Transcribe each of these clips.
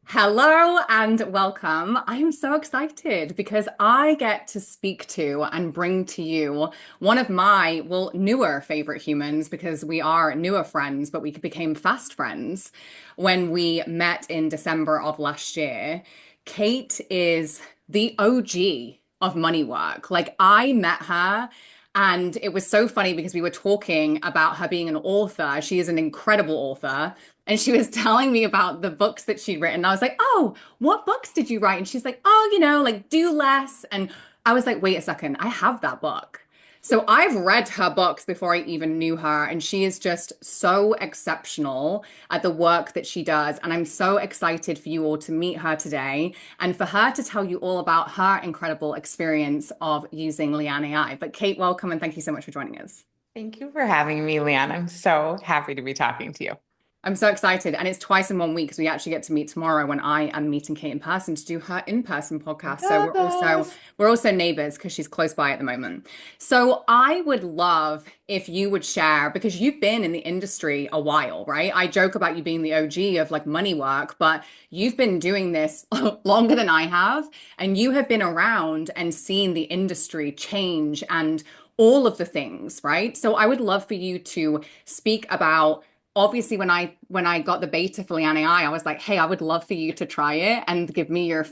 Hello and welcome. I am so excited because I get to speak to and bring to you one of my, newer favorite humans because we are newer friends, but we became fast friends when we met in December of last year. Kate is the OG of money work. Like, I met her. And it was so funny because we were talking about her being an author. She is an incredible author. And she was telling me about the books that she'd written. I was like, oh, what books did you write? And she's like, oh, like do less. And I was like, wait a second, I have that book. So I've read her books before I even knew her. And she is just so exceptional at the work that she does. And I'm so excited for you all to meet her today and for her to tell you all about her incredible experience of using Leanne AI. But Kate, welcome and thank you so much for joining us. Thank you for having me, Leanne. I'm so happy to be talking to you. I'm so excited. And it's twice in 1 week because we actually get to meet tomorrow when I am meeting Kate in person to do her in-person podcast. So The we're also best. we're also neighbors because she's close by at the moment. So I would love if you would share, because you've been in the industry a while, right? I joke about you being the OG of like money work, but you've been doing this longer than I have, and you have been around and seen the industry change and all of the things, right? So I would love for you to speak about obviously when I got the beta for Leanne I was like, hey, I would love for you to try it and give me your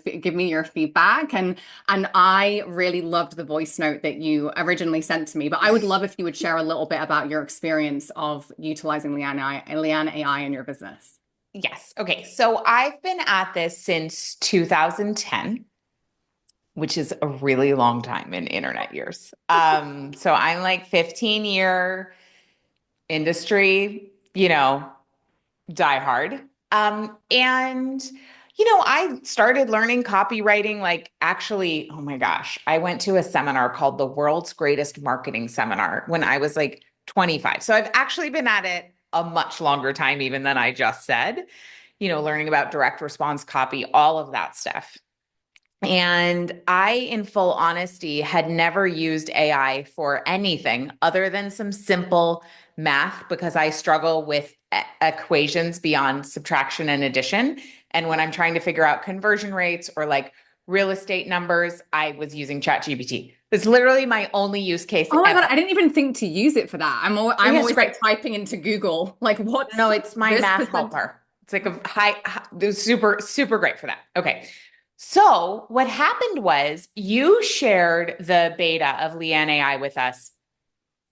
feedback. And I really loved the voice note that you originally sent to me. But I would love if you would share a little bit about your experience of utilizing Leanne AI in your business. Yes. Okay. So I've been at this since 2010, which is a really long time in internet years. So I'm like 15-year industry, die hard. And I started learning copywriting like actually, oh my gosh, I went to a seminar called the World's Greatest Marketing Seminar when I was like 25. So I've actually been at it a much longer time, even than I just said, learning about direct response copy, all of that stuff. And I, in full honesty, had never used AI for anything other than some simple math because I struggle with equations beyond subtraction and addition. And when I'm trying to figure out conversion rates or like real estate numbers, I was using ChatGPT. It's literally my only use case Oh my God, ever. I didn't even think to use it for that. Oh, I'm yeah, it's always great. like typing into Google, like No, what's it's my this math percent. helper. It's like it was super, super great for that. Okay. So what happened was you shared the beta of Leanne AI with us,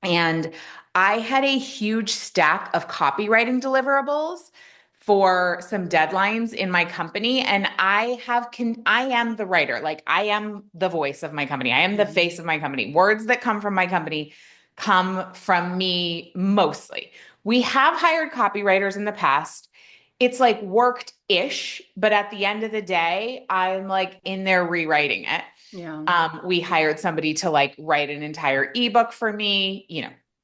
and I had a huge stack of copywriting deliverables for some deadlines in my company. And I am the writer, like I am the voice of my company. I am the face of my company. Words that come from my company come from me mostly. We have hired copywriters in the past. It's like worked ish, but at the end of the day, I'm like in there rewriting it. Yeah. We hired somebody to like write an entire ebook for me,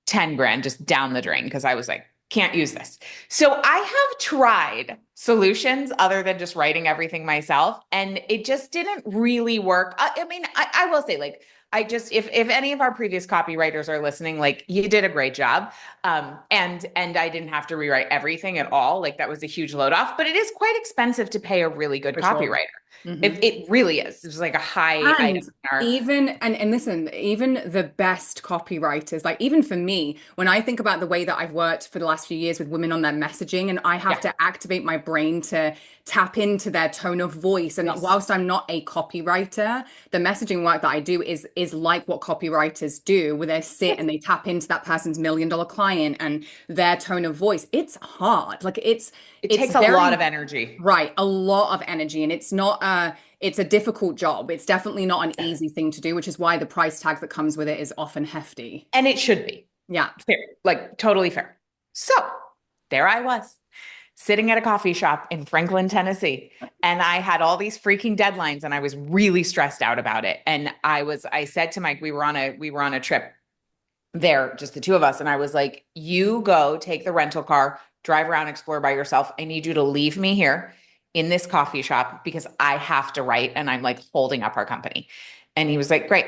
10 grand just down the drain because I was like, can't use this. So I have tried solutions other than just writing everything myself, and it just didn't really work. I mean, I will say, like, I just if any of our previous copywriters are listening, like you did a great job. And I didn't have to rewrite everything at all. Like that was a huge load off, but it is quite expensive to pay a really good For sure. copywriter. Hmm. It really is. It's like a high And item in our. even and listen, even the best copywriters, like even for me, when I think about the way that I've worked for the last few years with women on their messaging, and I have Yeah. to activate my brain to tap into their tone of voice. And Yes. whilst I'm not a copywriter, the messaging work that I do is like what copywriters do, where they sit Yes. and they tap into that person's $1 million client and their tone of voice. It's hard. Like It it's takes a lot of very energy. right, a lot of energy, and it's a difficult job. It's definitely not an easy thing to do, which is why the price tag that comes with it is often hefty. And it should be Yeah. fair, like totally fair. So there I was sitting at a coffee shop in Franklin, Tennessee. And I had all these freaking deadlines and I was really stressed out about it. And I said to Mike, we were on a trip there, just the two of us. And I was like, you go take the rental car, drive around, explore by yourself. I need you to leave me here in this coffee shop because I have to write and I'm like holding up our company. And he was like, great.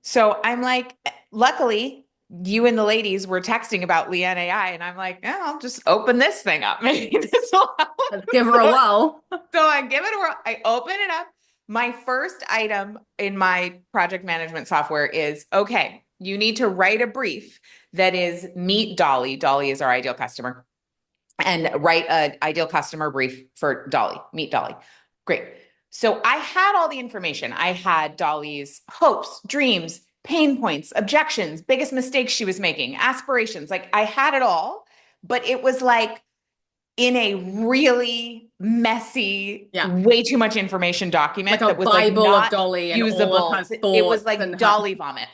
So I'm like, luckily, you and the ladies were texting about Leanne AI, and I'm like, yeah, I'll just open this thing up. Maybe this will help. Let's give her a So, whirl. so I give it a whirl. I open it up. My first item in my project management software is okay, you need to write a brief that is meet Dolly. Dolly is our ideal customer, and write an ideal customer brief for Dolly, meet Dolly. Great. So I had all the information. I had Dolly's hopes, dreams, pain points, objections, biggest mistakes she was making, aspirations. Like I had it all, but it was like in a really messy, Yeah. way too much information Like document a that was like Bible of not Dolly and all of her usable. It was thoughts like and her. Dolly vomit.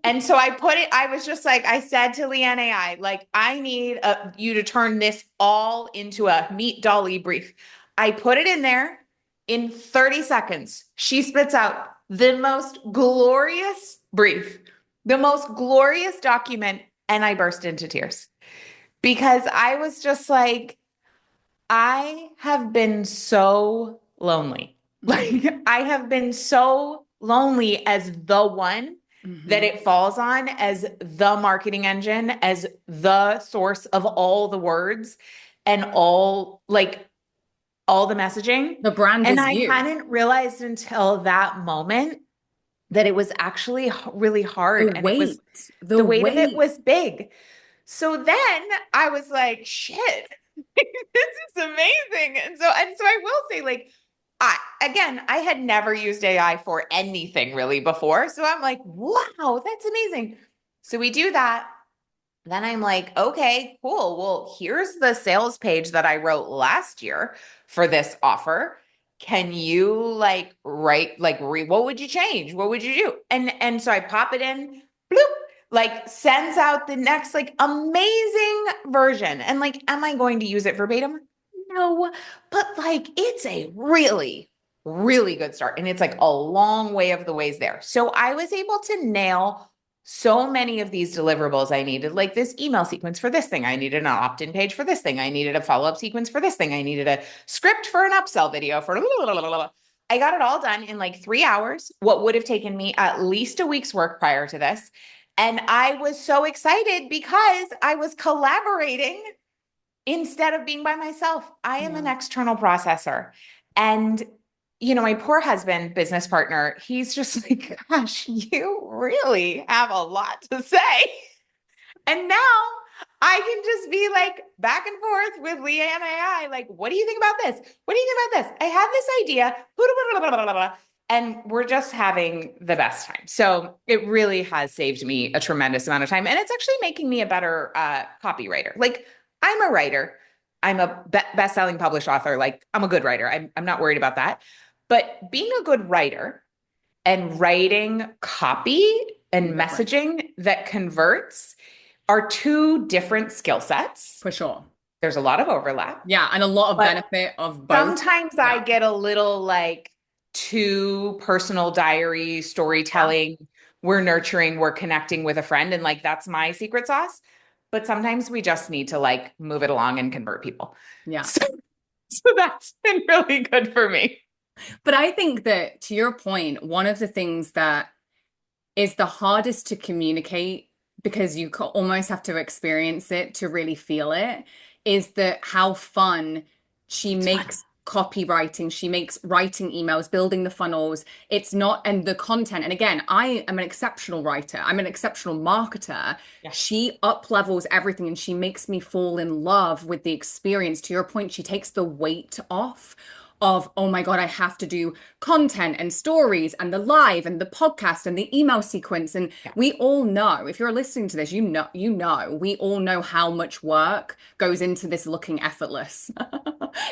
And so I put it, I was just like, I said to Leanne AI, like, I need you to turn this all into a meet Dolly brief. I put it in there in 30 seconds. She spits out the most glorious brief, the most glorious document. And I burst into tears because I was just like, I have been so lonely. Like, I have been so lonely as the one that Mm-hmm. it falls on, as the marketing engine, as the source of all the words and all the messaging. The brand And is I you. hadn't realized until that moment that it was actually really The hard, and it was weight, the the weight of it weight. was big. So then I was like, shit, this is amazing. And so I will say, like, I had never used AI for anything really before. So I'm like, wow, that's amazing. So we do that. Then I'm like, okay, cool. Well, here's the sales page that I wrote last year for this offer. Can you like write what would you change? What would you do? And so I pop it in, bloop, like sends out the next like amazing version. And like, am I going to use it verbatim? No, but like it's a really, really good start. And it's like a long way of the ways there. So I was able to nail so many of these deliverables I needed, like this email sequence for this thing. I needed an opt-in page for this thing. I needed a follow-up sequence for this thing. I needed a script for an upsell video for blah, blah, blah, blah. I got it all done in like 3 hours, what would have taken me at least a week's work prior to this. And I was so excited because I was collaborating instead of being by myself. I am an Yeah. external processor. And, my poor husband, business partner, he's just like, gosh, you really have a lot to say. And now I can just be like back and forth with Leanne AI. Like, what do you think about this? What do you think about this? I have this idea. Blah, blah, blah, blah, blah. And we're just having the best time. So it really has saved me a tremendous amount of time. And it's actually making me a better copywriter. Like, I'm a writer. I'm a best-selling published author. Like, I'm a good writer. I'm not worried about that. But being a good writer and writing copy and Different. messaging that converts are two different skill sets. For sure. There's a lot of overlap, Yeah. And a lot of but benefit of both. sometimes Yeah. I get a little like too personal diary Yeah. storytelling. We're nurturing, we're connecting with a friend, and like that's my secret sauce. But sometimes we just need to like move it along and convert people. Yeah. So, so that's been really good for me. But I think that to your point, one of the things that is the hardest to communicate because you almost have to experience it to really feel it is that how fun she It's fun. makes copywriting, she makes writing emails, building the funnels. It's not, and the content. And again, I am an exceptional writer, I'm an exceptional marketer. Yeah. She up levels everything and she makes me fall in love with the experience. To your point, she takes the weight off of, oh my God, I have to do content and stories and the live and the podcast and the email sequence. And Yeah. we all know, if you're listening to this, we all know how much work goes into this looking effortless.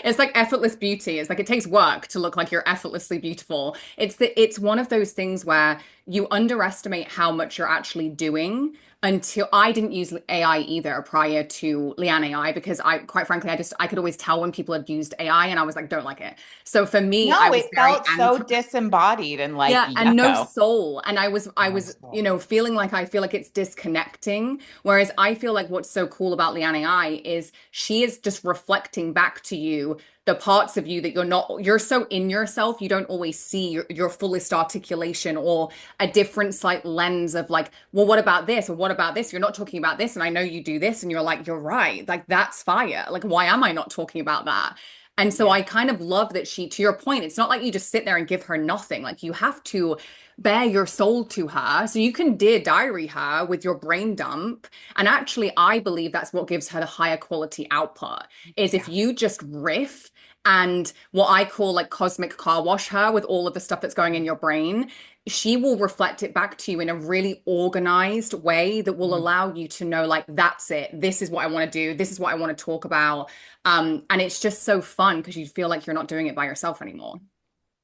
It's like effortless beauty. It's like it takes work to look like you're effortlessly beautiful. It's one of those things where you underestimate how much you're actually doing until I didn't use AI either prior to Leanne AI because quite frankly, I could always tell when people had used AI and I was like, don't like it. So for me, I No, was it very felt so anti. disembodied and like Yeah, and no yucko. soul. And I No was, soul. feeling like I feel like it's disconnecting. Whereas I feel like what's so cool about Leanne AI is she is just reflecting back to you the parts of you that you're so in yourself, you don't always see your fullest articulation or a different slight lens of like, well, what about this? Or what about this? You're not talking about this. And I know you do this. And you're like, you're right. Like, that's fire. Like, why am I not talking about that? And so Yeah. I kind of love that to your point, it's not like you just sit there and give her nothing. Like, you have to bare your soul to her. So you can Dear Diary her with your brain dump. And actually, I believe that's what gives her the higher quality output is if Yeah. you just riff and what I call like cosmic car wash her with all of the stuff that's going in your brain, she will reflect it back to you in a really organized way that will Mhm. allow you to know, like, that's it. This is what I want to do. This is what I want to talk about. And it's just so fun because you feel like you're not doing it by yourself anymore.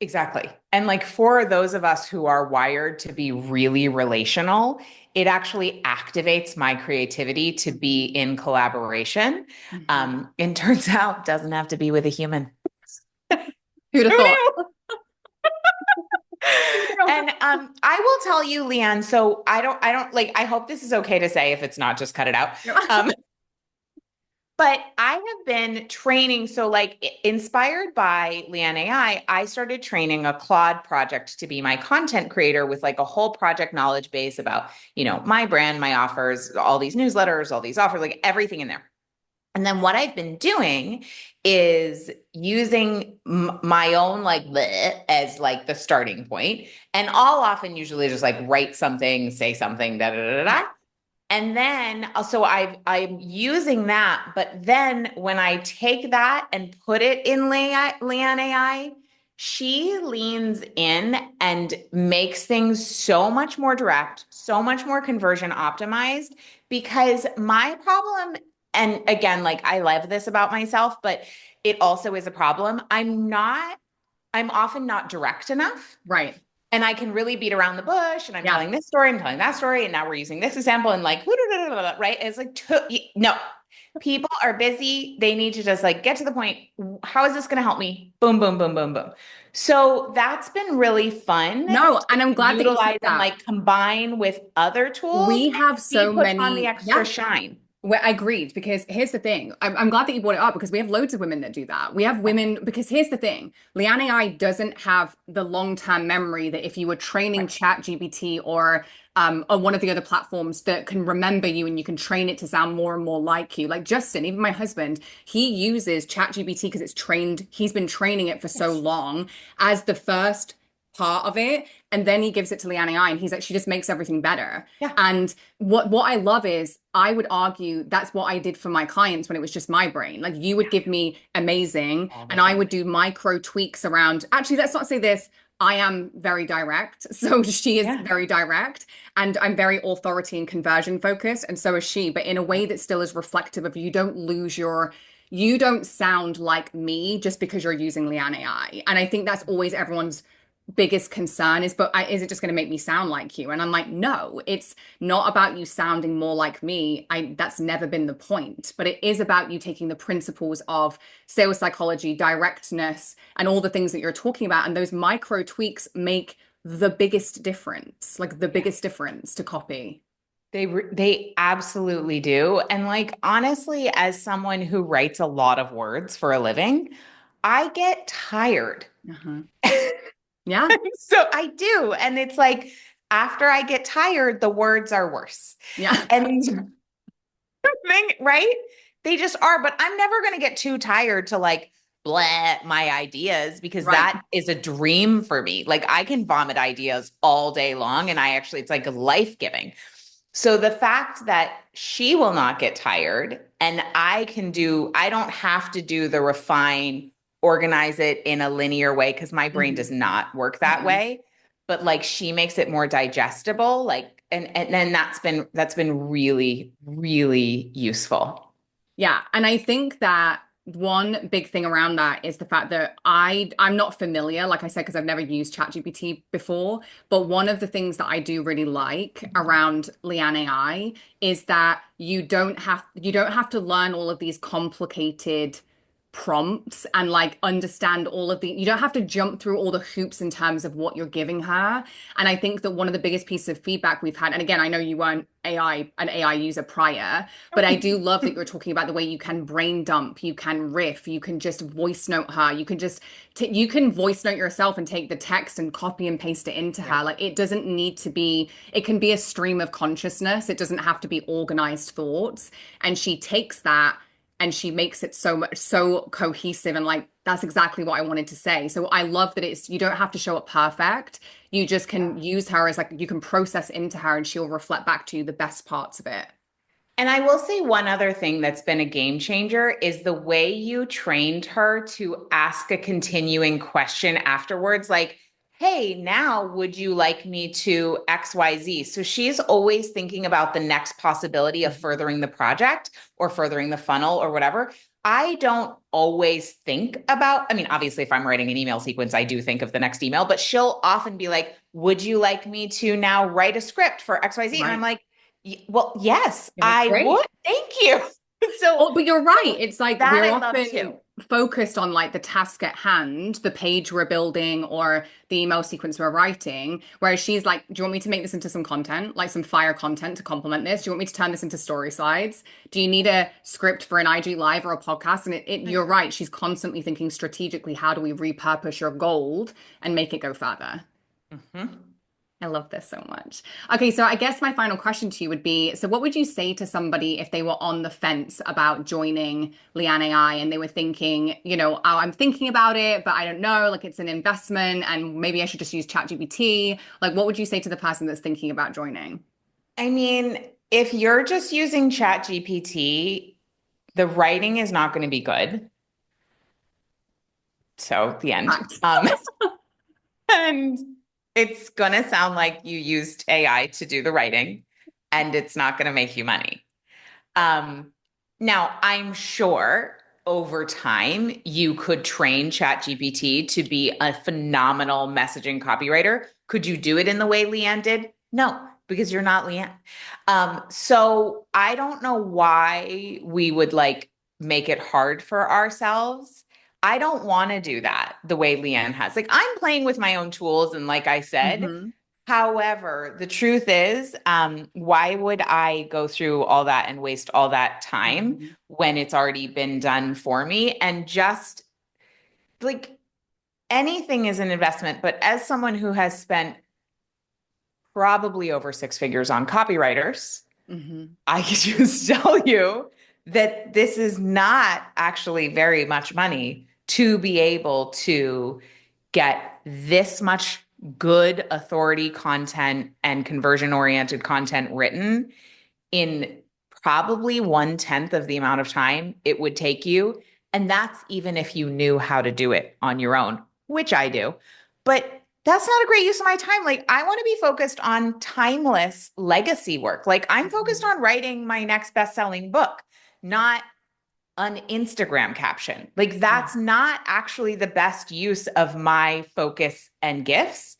Exactly. And like for those of us who are wired to be really relational, it actually activates my creativity to be in collaboration. Mhm. And turns out doesn't have to be with a human. Who'd have Who thought? knew? And I will tell you, Leanne, so I don't like, I hope this is okay to say. If it's not, just cut it out. Um, But I have been training. So, like, inspired by Leanne I started training a Claude project to be my content creator with like a whole project knowledge base about, my brand, my offers, all these newsletters, all these offers, like everything in there. And then what I've been doing is using my own like bleh as like the starting point. And I'll often usually just like write something, say something, da da da da. Right. And then so I'm using that, but then when I take that and put it in Leanne AI, she leans in and makes things so much more direct, so much more conversion optimized. Because my problem, and again, like I love this about myself, but it also is a problem. I'm often not direct enough. Right. And I can really beat around the bush and I'm Yeah. telling this story, I'm telling that story, and now we're using this example and like, right? It's like, no, people are busy. They need to just like get to the point. How is this going to help me? Boom, boom, boom, boom, boom. So that's been really fun No, to and I'm glad that you said utilize and that. like combine with other tools. We And have she so puts on the many, extra yeah. shine. Well, I agreed because here's the thing. I'm glad that you brought it up because we have loads of women that do that. We have women because here's the thing. Leanne AI doesn't have the long-term memory that if you were training Right. ChatGPT or on one of the other platforms that can remember you and you can train it to sound more and more like you. Like Justin, even my husband, he uses ChatGPT because it's trained, he's been training it for so Yes. long as the first part of it. And then he gives it to Leanne AI and he's like, she just makes everything better. Yeah. And what I love is I would argue that's what I did for my clients when it was just my brain. Like you would Yeah. give me amazing All the and I time. would do micro tweaks around. Actually, let's not say this. I am very direct. So she is Yeah. very direct and I'm very authority and conversion focused and so is she, but in a way that still is reflective of you don't lose you don't sound like me just because you're using Leanne AI. And I think that's always everyone's biggest concern is, but is it just going to make me sound like you? And I'm like, no, it's not about you sounding more like me. That's never been the point, but it is about you taking the principles of sales psychology, directness, and all the things that you're talking about. And those micro tweaks make the biggest difference, like the Yeah. biggest difference to copy. They absolutely do. And like honestly, as someone who writes a lot of words for a living, I get tired. Uh-huh. Yeah. So I do. And it's like after I get tired, the words are worse. Yeah. And thing, right? They just are, but I'm never going to get too tired to like blah my ideas because Right. that is a dream for me. Like I can vomit ideas all day long and it's like life-giving. So the fact that she will not get tired and I don't have to do the refine, organize it in a linear way because my brain Mhm. does not work that Mhm. way. But like she makes it more digestible, like, and then that's been really, really useful. Yeah, and I think that one big thing around that is the fact that I'm not familiar, like I said, because I've never used ChatGPT before. But one of the things that I do really like around Leanne AI is that you don't have to learn all of these complicated prompts and like understand all of the, you don't have to jump through all the hoops in terms of what you're giving her. And I think that one of the biggest pieces of feedback we've had, and again, I know you weren't an AI user prior, but I do love that you're talking about the way you can brain dump, you can riff, you can just voice note her, you can just you can voice note yourself and take the text and copy and paste it into Yeah. her. Like it doesn't need to be, it can be a stream of consciousness. It doesn't have to be organized thoughts. And she takes that and she makes it so much so cohesive, and like that's exactly what I wanted to say. So I love that it's, you don't have to show up perfect. You just can use her as like, you can process into her and she'll reflect back to you the best parts of it. And I will say one other thing that's been a game changer is the way you trained her to ask a continuing question afterwards, like, hey, now would you like me to XYZ? So she's always thinking about the next possibility of Mhm. furthering the project or furthering the funnel or whatever. I don't always think about, I mean, obviously, if I'm writing an email sequence, I do think of the next email, but she'll often be like, would you like me to now write a script for XYZ? And I'm Right. like, well, yes, You're like, I great. would. Thank you. So, Oh, but you're right. so It's like that we're I love too. often focused on like the task at hand, the page we're building or the email sequence we're writing. Whereas she's like, do you want me to make this into some content, like some fire content to complement this? Do you want me to turn this into story slides? Do you need a script for an IG live or a podcast? And you're right. She's constantly thinking strategically, how do we repurpose your gold and make it go further? Mhm. I love this so much. Okay, so I guess my final question to you would be, so what would you say to somebody if they were on the fence about joining Leanne AI and they were thinking, oh, I'm thinking about it, but I don't know, like it's an investment and maybe I should just use ChatGPT. Like, what would you say to the person that's thinking about joining? I mean, if you're just using Chat GPT, the writing is not going to be good. So the end. Fact. And it's going to sound like you used AI to do the writing, and it's not going to make you money. Um, Now, I'm sure over time you could train ChatGPT to be a phenomenal messaging copywriter. Could you do it in the way Leanne did? No, because you're not Leanne. So I don't know why we would like make it hard for ourselves. I don't want to do that the way Leanne has. Like I'm playing with my own tools, and like I said, Hmm. however, the truth is, why would I go through all that and waste all that time Hmm. when it's already been done for me? And just like anything is an investment, but as someone who has spent probably over six figures on copywriters, Hmm. I can just tell you that this is not actually very much money to be able to get this much good authority content and conversion oriented content written in probably 1/10 of the amount of time it would take you. And that's even if you knew how to do it on your own, which I do. But that's not a great use of my time. Like, I want to be focused on timeless legacy work. Like, I'm focused on writing my next best selling book, not an Instagram caption. Like, Yeah. that's not actually the best use of my focus and gifts.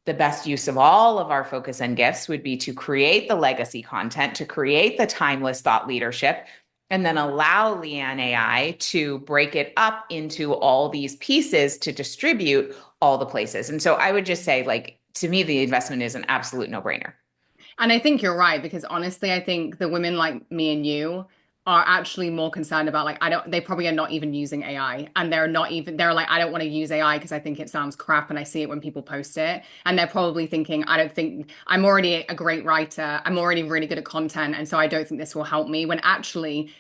The best use of all of our focus and gifts would be to create the legacy content, to create the timeless thought leadership, and then allow Leanne AI to break it up into all these pieces to distribute all the places. And so I would just say, like, to me, the investment is an absolute no brainer. And I think you're right, because honestly, I think the women like me and you are actually more concerned about like, I don't, they probably are not even using AI, and they're not even, they're like, I don't want to use AI because I think it sounds crap and I see it when people post it. And they're probably thinking, I don't think I'm already a great writer. I'm already really good at content. And so I don't think this will help me, when actually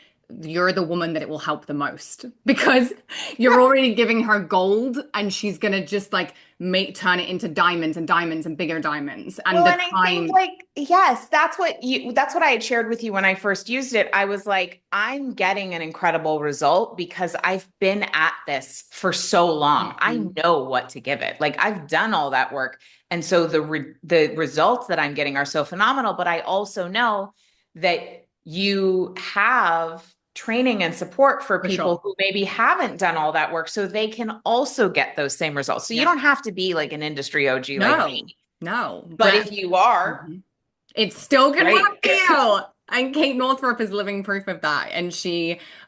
you're the woman that it will help the most, because you're Yeah. already giving her gold and she's gonna just like turn it into diamonds and diamonds and bigger diamonds, and Well, the and I think time. like, yes, that's what I had shared with you when I first used it. I was like, I'm getting an incredible result because I've been at this for so long. I Mhm. know what to give it. Like I've done all that work. And so the results that I'm getting are so phenomenal, but I also know that you have training and support for For people sure. who maybe haven't done all that work so they can also get those same results. So you Yeah. don't have to be like an industry OG like me. No, no. But But if you are, mhm, it's still gonna great. work for you. And Kate Northrup is living proof of that. And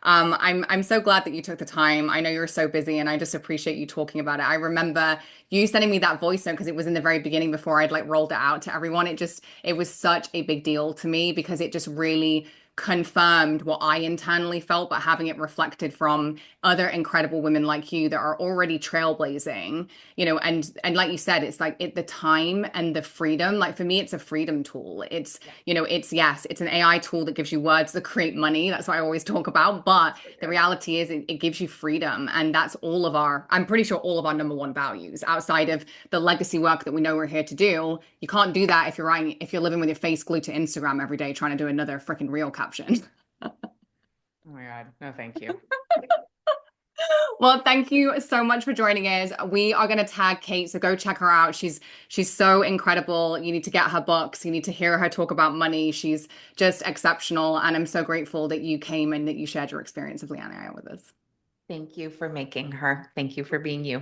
I'm so glad that you took the time. I know you're so busy, and I just appreciate you talking about it. I remember you sending me that voice note because it was in the very beginning before I'd like rolled it out to everyone. It was such a big deal to me because it just really confirmed what I internally felt, but having it reflected from other incredible women like you that are already trailblazing, and like you said, it's like the time and the freedom. Like for me, it's a freedom tool. Yeah, It's an AI tool that gives you words that create money. That's what I always talk about. But so the true. reality is it gives you freedom. And that's I'm pretty sure all of our number one values outside of the legacy work that we know we're here to do. You can't do that if you're living with your face glued to Instagram every day trying to do another freaking reel caption. Oh my God. No, thank you. Well, thank you so much for joining us. We are going to tag Kate, so go check her out. She's so incredible. You need to get her books. You need to hear her talk about money. She's just exceptional, and I'm so grateful that you ccame and that you shared your experience of Leanne with us. Thank you for making her. Thank you for being you.